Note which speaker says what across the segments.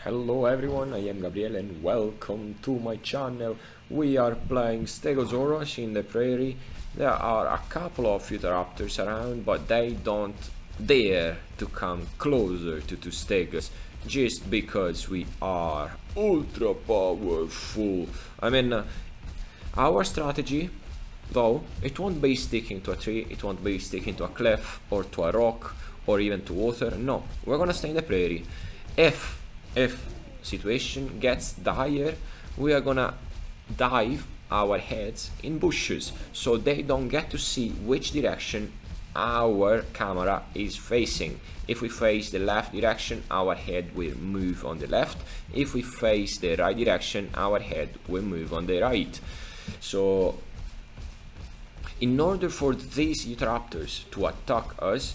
Speaker 1: Hello everyone, I am Gabriele and welcome to my channel. We are playing Stegosaurus in the prairie. There are a couple of Utah Raptors around, but they don't dare to come closer to Stegos just because we are ultra powerful. Our strategy, though, it won't be sticking to a tree, it won't be sticking to a cliff or to a rock or even to water. No, we're gonna stay in the prairie. If situation gets dire, we are gonna dive our heads in bushes so they don't get to see which direction our camera is facing. If we face the left direction, our head will move on the left. If we face the right direction, our head will move on the right. So in order for these Raptors to attack us,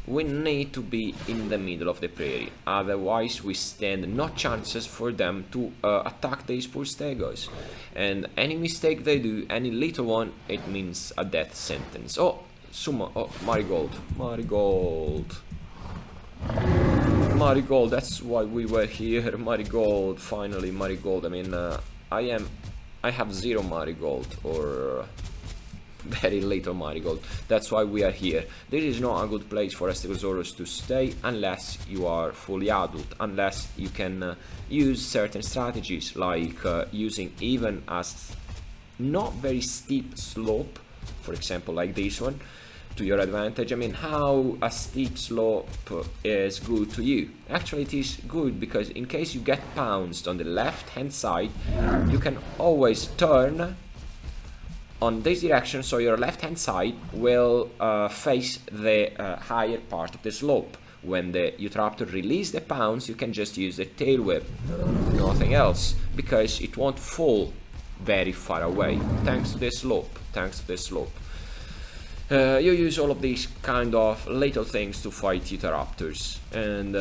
Speaker 1: we need to be in the middle of the prairie, otherwise we stand no chances for them to attack these poor Stegos. And any mistake they do, any little one, it means a death sentence. Oh, Marigold, that's why we were here. Marigold, finally Marigold. I have zero Marigold, or very little Marigold. That's why we are here. This is not a good place for a Stegosaurus to stay unless you are fully adult, unless you can use certain strategies like using even a not very steep slope, for example like this one, to your advantage. How a steep slope is good to you? Actually, it is good because in case you get pounced on the left hand side, you can always turn on this direction, so your left hand side will face the higher part of the slope. When the Raptor release the pounce, you can just use the tail whip, nothing else, because it won't fall very far away thanks to the slope. You use all of these kind of little things to fight Raptors, and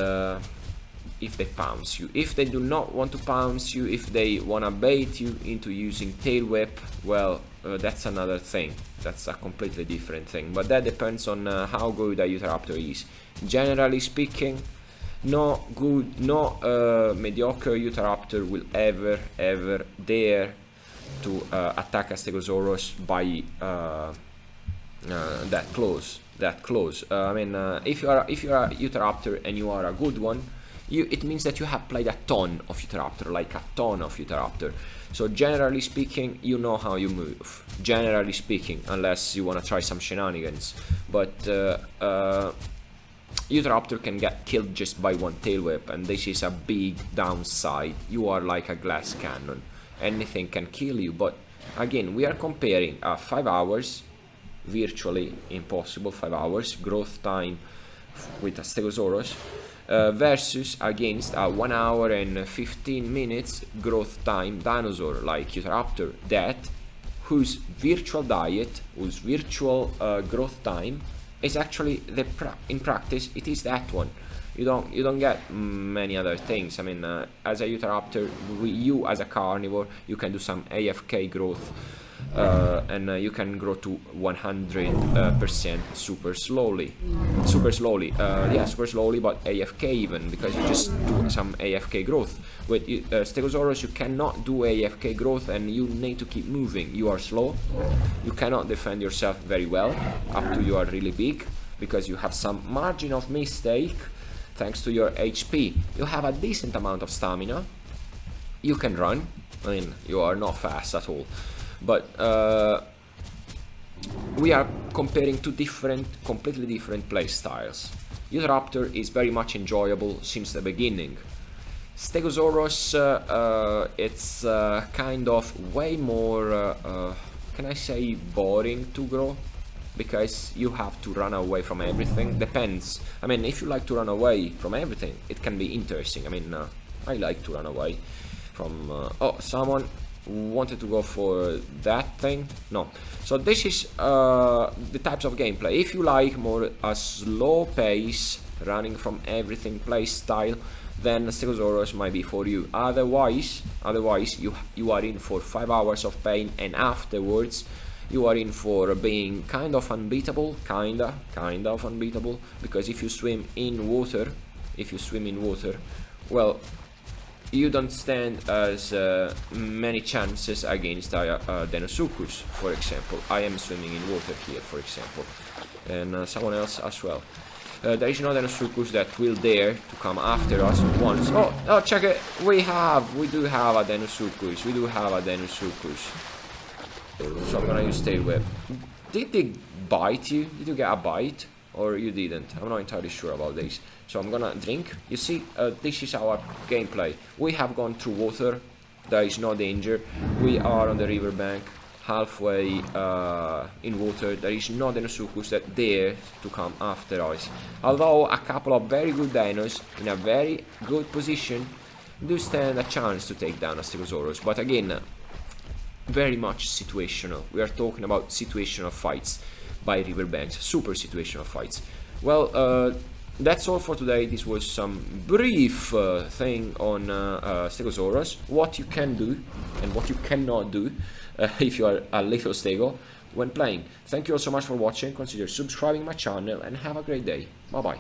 Speaker 1: if they pounce you. If they do not want to pounce you, if they wanna bait you into using tail whip, well, that's another thing. That's a completely different thing. But that depends on how good a Utah Raptor is. Generally speaking, no mediocre Utah Raptor will ever dare to attack a Stegosaurus by that close. If you are a Utah Raptor and you are a good one, it means that you have played a ton of Utah Raptor, like a ton of Utah Raptor. So generally speaking, you know how you move. Generally speaking, unless you want to try some shenanigans. But Utah Raptor can get killed just by one tail whip, and this is a big downside. You are like a glass cannon. Anything can kill you. But again, we are comparing 5 hours, virtually impossible 5 hours, growth time with a Stegosaurus, versus against a 1 hour and 15 minutes growth time dinosaur like Utah Raptor, whose virtual diet, whose virtual growth time is actually in practice it is that one. You don't get many other things. As a Utah Raptor, you as a carnivore, you can do some AFK growth, and you can grow to 100% super slowly, but AFK even, because you just do some AFK growth. With Stegosaurus, you cannot do AFK growth and you need to keep moving. You are slow, you cannot defend yourself very well up to you are really big, because you have some margin of mistake thanks to your HP. You have a decent amount of stamina, you can run, you are not fast at all. But we are comparing two completely different play styles. Utah Raptor is very much enjoyable since the beginning. Stegosaurus, it's kind of way more, can I say, boring to grow, because you have to run away from everything. Depends. If you like to run away from everything, it can be interesting. I like to run away from someone wanted to go for that thing. No. So this is the types of gameplay. If you like more a slow pace, running from everything play style, then Stegosaurus might be for you. Otherwise you are in for 5 hours of pain, and afterwards you are in for being kind of unbeatable, kind of unbeatable, because if you swim in water, well, you don't stand as many chances against a Deinosuchus, for example. I am swimming in water here, for example, and someone else as well. There is no Deinosuchus that will dare to come after us once. Oh, check it! We do have a Deinosuchus. We do have a Deinosuchus. So I'm gonna use tail whip. Did they bite you? Did you get a bite? Or you didn't? I'm not entirely sure about this. So I'm gonna drink. You see, this is our gameplay. We have gone through water. There is no danger. We are on the riverbank, halfway in water. There is no Deinosuchus that dare to come after us. Although a couple of very good dinos in a very good position do stand a chance to take down a Stegosaurus. But again, very much situational. We are talking about situational fights by riverbanks, super situational fights. Well, that's all for today. This was some brief thing on Stegosaurus, what you can do and what you cannot do if you are a little Stego when playing. Thank you all so much for watching. Consider subscribing my channel and have a great day. Bye bye.